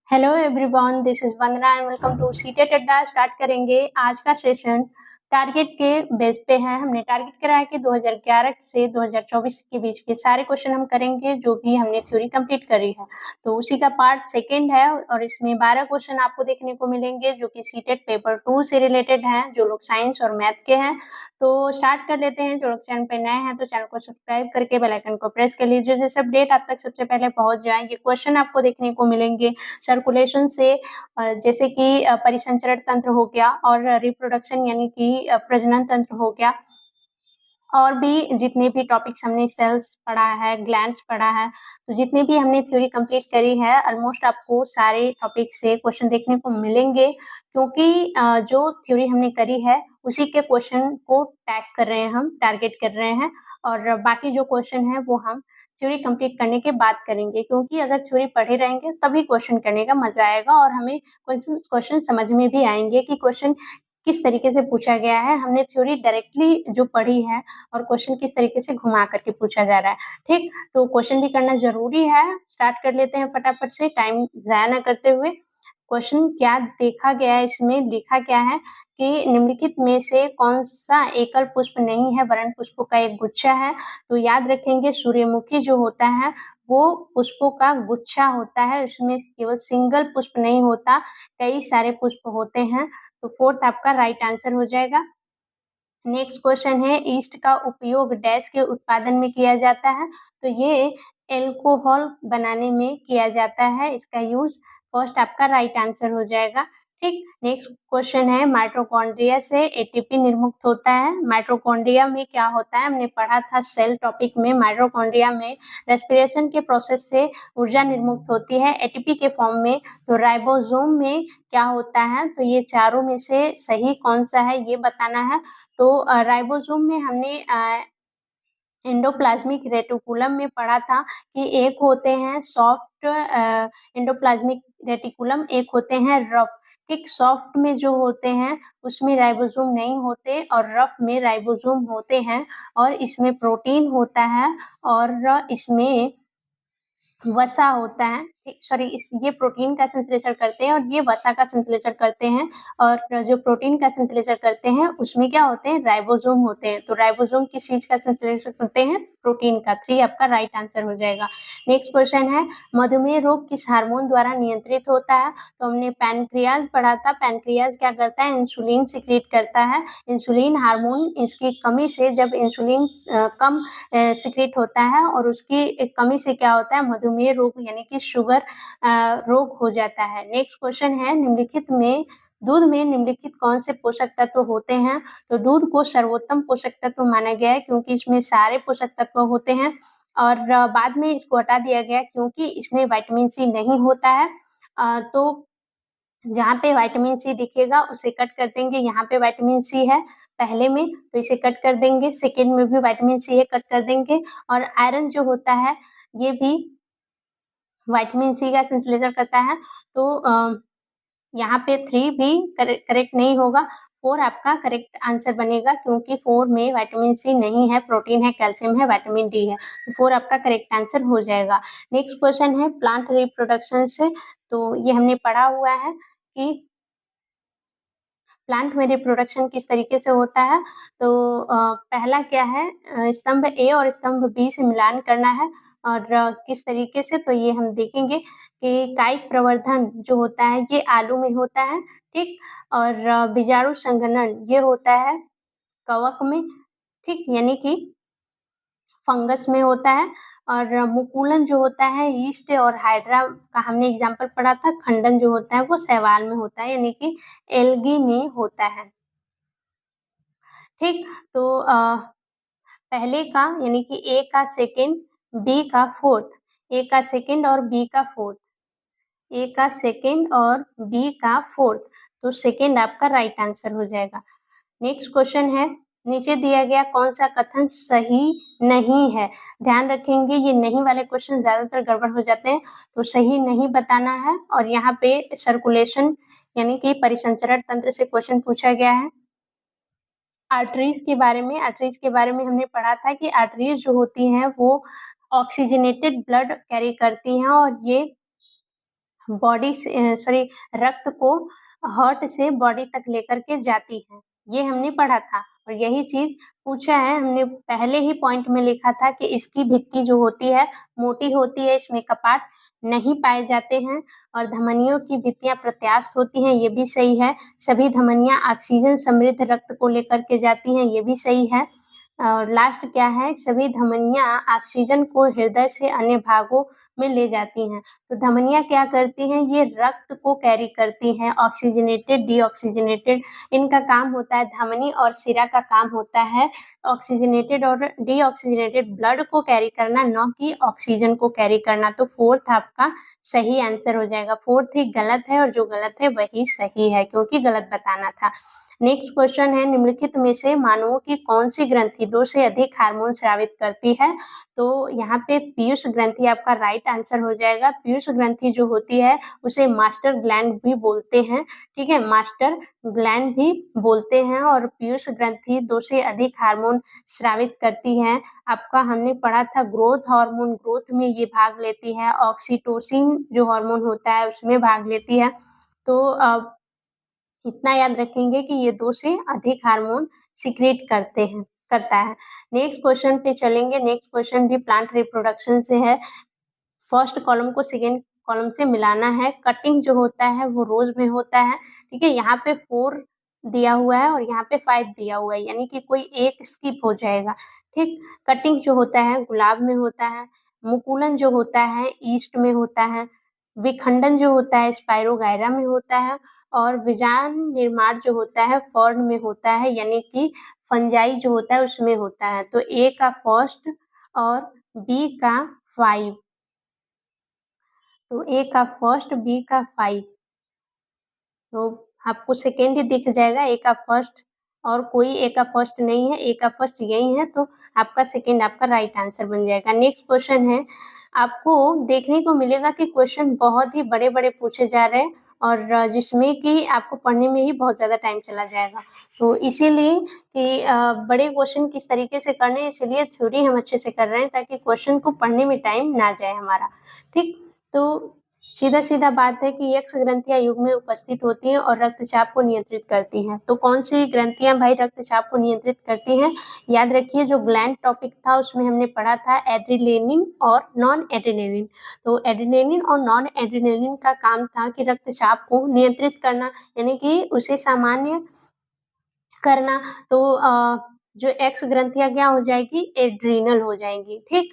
Hello everyone, this is Vandana and welcome to CTET Adda. Start करेंगे आज का सेशन। टारगेट के बेस पे है। हमने टारगेट करा है कि 2011 से 2024 के बीच के सारे क्वेश्चन हम करेंगे जो भी हमने थ्योरी कंप्लीट करी है। तो उसी का पार्ट सेकंड है और इसमें 12 क्वेश्चन आपको देखने को मिलेंगे जो कि सीटेट पेपर 2 से रिलेटेड हैं, जो लोग साइंस और मैथ के हैं। तो स्टार्ट कर लेते हैं। जो लोग चैनल पे नए हैं तो चैनल को सब्सक्राइब करके बेल आइकन को प्रेस कर लीजिए जिससे अपडेट आप तक सबसे पहले पहुंच जाए। ये क्वेश्चन आपको देखने को मिलेंगे सर्कुलेशन से, जैसे कि परिसंचरण तंत्र हो गया और रिप्रोडक्शन यानी कि प्रजनन तंत्र हो गया, और भी जितने भी टॉपिक्स हमने सेल्स पढ़ा है, ग्लैंड्स पढ़ा है, तो जितने भी हमने थ्योरी कंप्लीट करी है ऑलमोस्ट आपको सारे टॉपिक से क्वेश्चन देखने को मिलेंगे, क्योंकि जो थ्योरी हमने करी है उसी के क्वेश्चन को टैग कर रहे हैं, हम टारगेट कर रहे हैं। और बाकी जो क्वेश्चन है वो हम थ्योरी कंप्लीट करने के बाद करेंगे, क्योंकि अगर थ्योरी पढ़े रहेंगे तभी क्वेश्चन करने का मजा आएगा और हमें क्वेश्चन समझ में भी आएंगे कि क्वेश्चन किस तरीके से पूछा गया है। हमने थ्योरी डायरेक्टली जो पढ़ी है और क्वेश्चन किस तरीके से घुमा करके पूछा जा रहा है। ठीक, तो क्वेश्चन भी करना जरूरी है। स्टार्ट कर लेते हैं फटाफट से, टाइम जाया ना करते हुए। क्वेश्चन क्या देखा गया है, इसमें लिखा क्या है कि निम्नलिखित में से कौन सा एकल पुष्प नहीं है, वर्ण पुष्पों का एक गुच्छा है। तो याद रखेंगे सूर्यमुखी जो होता है वो पुष्पों का गुच्छा होता है, उसमें केवल सिंगल पुष्प नहीं होता, कई सारे पुष्प होते हैं। तो फोर्थ आपका राइट आंसर हो जाएगा। नेक्स्ट क्वेश्चन है, ईस्ट का उपयोग डैश के उत्पादन में किया जाता है। तो ये एल्कोहल बनाने में किया जाता है, इसका यूज। फर्स्ट आपका राइट आंसर हो जाएगा। ठीक, नेक्स्ट क्वेश्चन है, माइटोकॉन्ड्रिया से एटीपी निर्मुक्त होता है। माइटोकॉन्ड्रिया में क्या होता है, हमने पढ़ा था सेल टॉपिक में। माइटोकॉन्ड्रिया में रेस्पिरेशन के प्रोसेस से ऊर्जा निर्मुक्त होती है एटीपी के फॉर्म में। तो राइबोसोम में क्या होता है, तो ये चारों में से सही कौन सा है ये बताना है। तो राइबोसोम में हमने एंडोप्लाज्मिक रेटिकुलम में पढ़ा था कि एक होते हैं सॉफ्ट एंडोप्लाज्मिक रेटिकुलम, एक होते हैं रफ। ठीक, सॉफ्ट में जो होते हैं उसमें राइबोसोम नहीं होते और रफ में राइबोसोम होते हैं, और इसमें प्रोटीन होता है और इसमें वसा होता है। सॉरी, ये प्रोटीन का संश्लेषण करते हैं और ये वसा का संश्लेषण करते हैं। और जो प्रोटीन का संश्लेषण करते हैं उसमें क्या होते हैं, राइबोसोम होते हैं। तो राइबोसोम किस चीज का संश्लेषण करते हैं, प्रोटीन का। 3 आपका राइट आंसर हो जाएगा। नेक्स्ट क्वेश्चन है, मधुमेह रोग किस हार्मोन द्वारा नियंत्रित होता है। तो हमने पैनक्रियाज पढ़ा था। पैनक्रियाज क्या करता है, इंसुलिन सिक्रीट करता है। इंसुलिन हार्मोन, इसकी कमी से जब इंसुलिन कम सिक्रीट होता है और उसकी कमी से क्या होता है, मधुमेह रोग यानी कि शुगर रोग हो जाता है। नेक्स्ट क्वेश्चन है, निम्नलिखित में दूध में निम्नलिखित कौन से पोषक तत्व होते हैं। तो दूध को सर्वोत्तम पोषक तत्व माना गया है क्योंकि इसमें सारे पोषक तत्व होते हैं, और बाद में इसको हटा दिया गया क्योंकि इसमें विटामिन सी नहीं होता है। तो जहाँ पे विटामिन सी दिखेगा उसे कट कर देंगे। यहाँ पे विटामिन सी है पहले में तो इसे कट कर देंगे, सेकेंड में भी विटामिन सी है, कट कर देंगे। और आयरन जो होता है ये भी विटामिन सी का संश्लेषण करता है। तो यहाँ पे 3 भी करेक्ट नहीं होगा, 4 आपका करेक्ट आंसर बनेगा क्योंकि 4 में विटामिन सी नहीं है, प्रोटीन है, कैल्शियम है, विटामिन डी है। तो 4 आपका करेक्ट आंसर हो जाएगा। नेक्स्ट क्वेश्चन है, प्लांट रिप्रोडक्शन से। तो ये हमने पढ़ा हुआ है कि प्लांट में रिप्रोडक्शन किस तरीके से होता है। तो पहला क्या है, स्तंभ ए और स्तंभ बी से मिलान करना है। और किस तरीके से, तो ये हम देखेंगे कि कायिक प्रवर्धन जो होता है ये आलू में होता है। ठीक, और बीजाणु संघनन ये होता है कवक में। ठीक, यानी कि फंगस में होता है। और मुकुलन जो होता है यीस्ट और हाइड्रा का हमने एग्जाम्पल पढ़ा था। खंडन जो होता है वो शैवाल में होता है यानी कि एल्गी में होता है। ठीक, तो पहले का यानी कि ए का सेकेंड, बी का फोर्थ, ए का सेकेंड और बी का फोर्थ, ए का सेकेंड और बी का फोर्थ। तो सेकेंड आपका राइट आंसर हो जाएगा। नेक्स्ट क्वेश्चन है, नीचे दिया गया कौन सा कथन सही नहीं है। ध्यान रखेंगे ये नहीं वाले क्वेश्चन ज्यादातर गड़बड़ हो जाते हैं, तो सही नहीं बताना है। और यहाँ पे सर्कुलेशन यानी कि परिसंचरण तंत्र से क्वेश्चन पूछा गया है। आर्टरीज के बारे में, आर्टरीज के बारे में हमने पढ़ा था कि आर्टरीज जो होती हैं वो ऑक्सीजनेटेड ब्लड कैरी करती हैं और ये बॉडी से रक्त को हार्ट से बॉडी तक लेकर के जाती है। ये हमने पढ़ा था और यही चीज़ पूछा है। हमने पहले ही पॉइंट में लिखा था कि इसकी भित्ति जो होती है मोटी होती है, इसमें कपाट नहीं पाए जाते हैं और धमनियों की भित्तियाँ प्रत्यास्थ होती हैं, ये भी सही है। सभी धमनियाँ ऑक्सीजन समृद्ध रक्त को लेकर के जाती हैं, ये भी सही है। और लास्ट क्या है, सभी धमनियाँ ऑक्सीजन को हृदय से अन्य भागों में ले जाती हैं। तो धमनियाँ क्या करती हैं, ये रक्त को कैरी करती हैं, ऑक्सीजनेटेड, डीऑक्सीजनेटेड। इनका काम होता है, धमनी और शिरा का काम होता है ऑक्सीजनेटेड और डीऑक्सीजनेटेड ब्लड को कैरी करना, न कि ऑक्सीजन को कैरी करना। तो फोर्थ आपका सही आंसर हो जाएगा। फोर्थ ही गलत है और जो गलत है वही सही है, क्योंकि गलत बताना था। नेक्स्ट क्वेश्चन है, निम्नलिखित में से मानवों की कौन सी ग्रंथि 2 से अधिक हार्मोन स्रावित करती है? तो यहाँ पे पीयूष ग्रंथि आपका राइट आंसर हो जाएगा। पीयूष ग्रंथि जो होती है उसे मास्टर ग्लैंड भी बोलते हैं, ठीक है, मास्टर ग्लैंड भी बोलते हैं। और पीयूष ग्रंथि 2 से अधिक हार्मोन स्रावित करती है। आपका हमने पढ़ा था ग्रोथ हार्मोन, ग्रोथ में ये भाग लेती है। ऑक्सीटोसिन जो हार्मोन होता है उसमें भाग लेती है। तो इतना याद रखेंगे कि ये 2 से अधिक हार्मोन सीक्रेट करता है। नेक्स्ट क्वेश्चन पे चलेंगे। नेक्स्ट क्वेश्चन भी प्लांट रिप्रोडक्शन से है। फर्स्ट कॉलम को सेकेंड कॉलम से मिलाना है। कटिंग जो होता है वो रोज में होता है, ठीक है। यहाँ पे 4 दिया हुआ है और यहाँ पे 5 दिया हुआ है, यानी कि कोई एक स्किप हो जाएगा, ठीक। कटिंग जो होता है गुलाब में होता है। मुकुलन जो होता है ईस्ट में होता है। विखंडन जो होता है स्पाइरोगायरा में होता है। और बीजांड निर्माण जो होता है फर्न में होता है, यानी कि फंजाई जो होता है उसमें होता है। तो ए का फर्स्ट और बी का 5, तो ए का फर्स्ट बी का 5, तो आपको सेकेंड ही दिख जाएगा। ए का फर्स्ट और कोई ए का फर्स्ट नहीं है, ए का फर्स्ट यही है, तो आपका सेकेंड आपका राइट आंसर बन जाएगा। नेक्स्ट क्वेश्चन है, आपको देखने को मिलेगा कि क्वेश्चन बहुत ही बड़े-बड़े पूछे जा रहे हैं और जिसमें कि आपको पढ़ने में ही बहुत ज़्यादा टाइम चला जाएगा। तो इसीलिए कि बड़े क्वेश्चन किस तरीके से करने हैं, इसलिए थ्योरी हम अच्छे से कर रहे हैं ताकि क्वेश्चन को पढ़ने में टाइम ना जाए हमारा, ठीक। तो सीधा-सीधा बात है कि यक्ष ग्रंथियाँ युग्म में उपस्थित होती हैं और रक्तचाप को नियंत्रित करती हैं। तो कौन सी ग्रंथियाँ भाई रक्तचाप को नियंत्रित करती हैं? याद रखिए जो ग्लैंड टॉपिक था उसमें हमने पढ़ा था एड्रेनालिन और नॉन एड्रेनालिन। तो एड्रेनालिन और नॉन एड्रेनालिन का काम था कि रक्तचाप को नियंत्रित करना, यानी कि उसे सामान्य करना। तो जो एक्स ग्रंथियाँ क्या हो जाएगी, एड्रीनल हो जाएंगी, ठीक।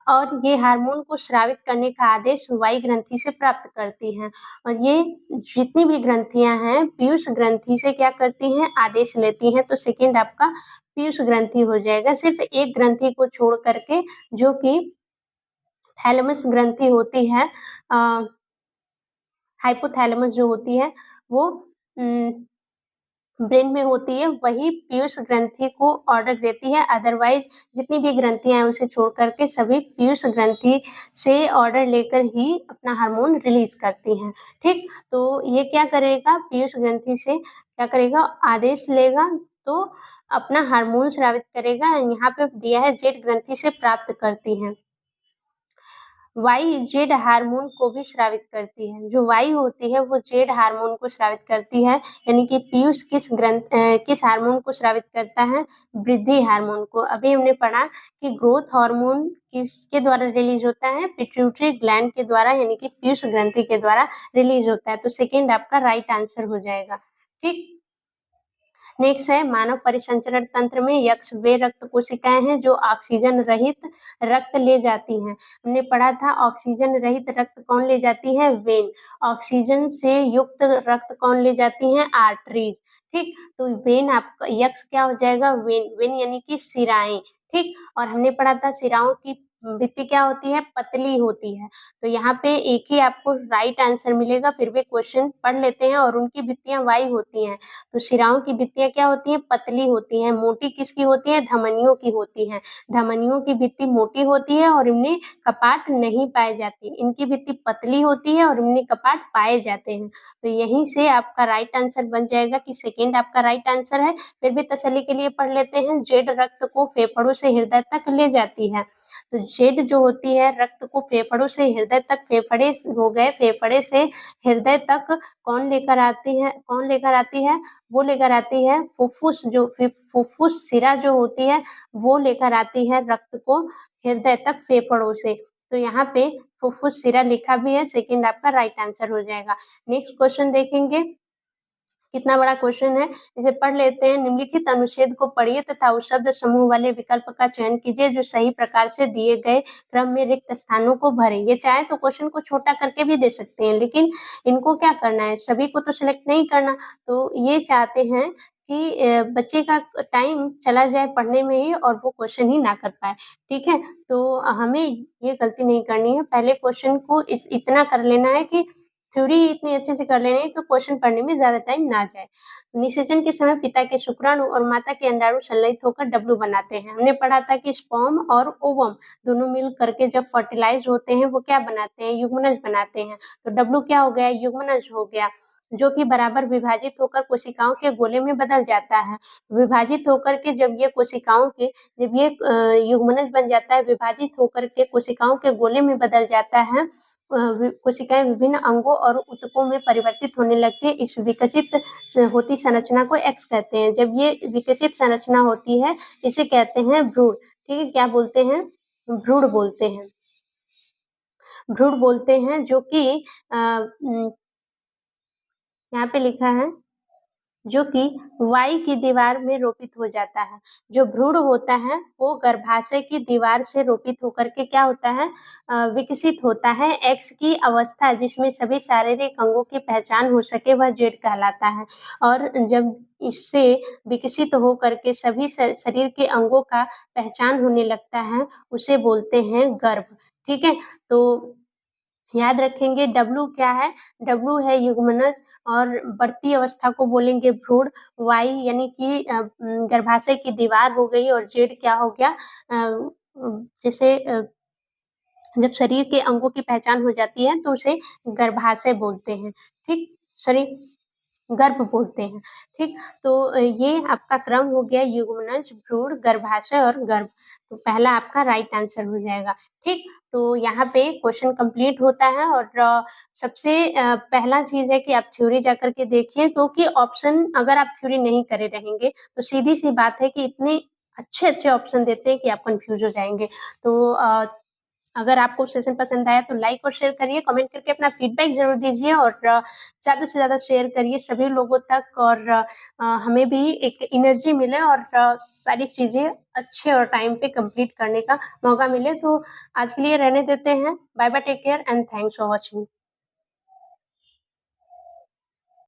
और ये हार्मोन को स्रावित करने का आदेश वाई ग्रंथि से प्राप्त करती हैं। और ये जितनी भी ग्रंथियां हैं पीयूष ग्रंथि से क्या करती हैं, आदेश लेती हैं। तो सेकेंड आपका पीयूष ग्रंथि हो जाएगा, सिर्फ एक ग्रंथि को छोड़ करके, जो कि थैलेमस ग्रंथि होती है, हाइपोथैलेमस जो होती है वो ब्रेन में होती है, वही पीयूष ग्रंथि को ऑर्डर देती है। अदरवाइज जितनी भी ग्रंथियां हैं उसे छोड़ करके सभी पीयूष ग्रंथि से ऑर्डर लेकर ही अपना हार्मोन रिलीज करती हैं, ठीक। तो ये क्या करेगा, पीयूष ग्रंथि से क्या करेगा, आदेश लेगा तो अपना हार्मोन स्रावित करेगा। यहाँ पे दिया है जेड ग्रंथि से प्राप्त करती है। वाई जेड हार्मोन को भी स्रावित करती है। जो वाई होती है वो जेड हार्मोन को स्रावित करती है, यानी कि पीयूष किस हार्मोन को स्रावित करता है, वृद्धि हार्मोन को। अभी हमने पढ़ा कि ग्रोथ हार्मोन किसके द्वारा रिलीज होता है, पिट्यूटरी ग्लैंड के द्वारा, यानी कि पीयूष ग्रंथि के द्वारा रिलीज होता है। तो सेकेंड आपका राइट आंसर हो जाएगा, ठीक। नेक्स्ट है, मानव परिसंचरण तंत्र में यक्ष वे रक्त कोशिकाएं हैं जो ऑक्सीजन रहित रक्त ले जाती हैं। हमने पढ़ा था ऑक्सीजन रहित रक्त कौन ले जाती है, वेन। ऑक्सीजन से युक्त रक्त कौन ले जाती हैं, आर्टरीज, ठीक। तो वेन आपका यक्ष क्या हो जाएगा, वेन। वेन यानी कि शिराएं, ठीक। और हमने पढ़ा था शिराओं की भित्ति क्या होती है, पतली होती है। तो यहाँ पे एक ही आपको राइट आंसर मिलेगा। फिर भी क्वेश्चन पढ़ लेते हैं, और उनकी भित्तियां वाई होती हैं। तो शिराओं की भित्तियां क्या होती हैं, पतली होती हैं। मोटी किसकी होती है, धमनियों की होती है। धमनियों की भित्ति मोटी होती है और इनमें कपाट नहीं पाए जाते। इनकी भित्ति पतली होती है और इनमें कपाट पाए जाते हैं। तो यहीं से आपका राइट आंसर बन जाएगा कि सेकेंड आपका राइट आंसर है। फिर भी तसल्ली के लिए पढ़ लेते हैं, जेड रक्त को फेफड़ों से हृदय तक ले जाती है। तो जेड जो होती है रक्त को फेफड़ों से हृदय तक, फेफड़े हो गए, फेफड़े से हृदय तक कौन लेकर आती है? वो लेकर आती है फुफ्फुस, जो फुफ्फुस शिरा जो होती है वो लेकर आती है रक्त को हृदय तक फेफड़ों से। तो यहाँ पे फुफ्फुस शिरा लिखा भी है, सेकंड आपका राइट आंसर हो जाएगा। नेक्स्ट क्वेश्चन देखेंगे, कितना बड़ा क्वेश्चन है, इसे पढ़ लेते हैं। निम्नलिखित अनुच्छेद को पढ़िए तथा उस शब्द समूह वाले विकल्प का चयन कीजिए जो सही प्रकार से दिए गए क्रम में रिक्त स्थानों को भरे। ये चाहे तो क्वेश्चन को छोटा करके भी दे सकते हैं, लेकिन इनको क्या करना है, सभी को तो सिलेक्ट नहीं करना। तो ये चाहते हैं कि बच्चे का टाइम चला जाए पढ़ने में ही और वो क्वेश्चन ही ना कर पाए, ठीक है? तो हमें ये गलती नहीं करनी है, पहले क्वेश्चन को इतना कर लेना है कि थ्योरी इतनी अच्छे से कर लेनी है कि क्वेश्चन पढ़ने में ज़्यादा टाइम ना जाए। निषेचन के समय पिता के शुक्राणु और माता के अंडाणु संलयित होकर डब्लू बनाते हैं। हमने पढ़ा था कि स्पर्म और ओवम दोनों मिल करके जब फर्टिलाइज़ होते हैं वो क्या बनाते हैं, युग्मनज बनाते हैं। तो डब्लू क्या हो गया, युग्मनज हो गया, जो कि बराबर विभाजित होकर कोशिकाओं के गोले में बदल जाता है। विभाजित होकर के जब ये युग्मनज बन जाता है, विभाजित होकर के कोशिकाओं के गोले में बदल जाता है, कोशिकाएं विभिन्न अंगों और ऊतकों में परिवर्तित होने लगती है। इस विकसित होती संरचना को एक्स कहते हैं। जब ये विकसित संरचना होती है इसे कहते हैं भ्रूण, ठीक है? क्या बोलते हैं? भ्रूण बोलते हैं। भ्रूण बोलते हैं, जो कि यहाँ पे लिखा है जो कि वाई की दीवार में रोपित हो जाता है। जो भ्रूण होता है वो गर्भाशय की दीवार से रोपित होकर के क्या होता है, विकसित होता है। एक्स की अवस्था जिसमें सभी शारीरिक अंगों की पहचान हो सके वह जेड कहलाता है, और जब इससे विकसित हो करके सभी शरीर के अंगों का पहचान होने लगता है उसे बोलते हैं गर्भ, ठीक है? तो याद रखेंगे डब्लू क्या है, डब्लू है युग्मनज, और बढ़ती अवस्था को बोलेंगे भ्रूण। वाई यानी कि गर्भाशय की दीवार हो गई, और जेड क्या हो गया, जैसे जब शरीर के अंगों की पहचान हो जाती है तो उसे गर्भाशय बोलते हैं, ठीक? सॉरी, गर्भ बोलते हैं, ठीक? तो ये आपका क्रम हो गया युग्मनज, भ्रूण, गर्भाशय और गर्भ। तो पहला आपका राइट आंसर हो जाएगा, ठीक? तो यहाँ पे क्वेश्चन कंप्लीट होता है, और सबसे पहला चीज़ है कि आप थ्योरी जाकर के देखिए, क्योंकि ऑप्शन अगर आप थ्योरी नहीं करे रहेंगे तो सीधी-सी बात है कि इतने अच्छे-अच्छे ऑप्शन देते हैं कि आप कन्फ्यूज़ हो जाएँगे। तो अगर आपको सेशन पसंद आया तो लाइक और शेयर करिए, कमेंट करके अपना फीडबैक ज़रूर दीजिए, और ज़्यादा से ज़्यादा शेयर करिए सभी लोगों तक, और हमें भी एक एनर्जी मिले और सारी चीज़ें अच्छे और टाइम पे कंप्लीट करने का मौका मिले। तो आज के लिए रहने देते हैं। Bye bye, take care and thanks for watching.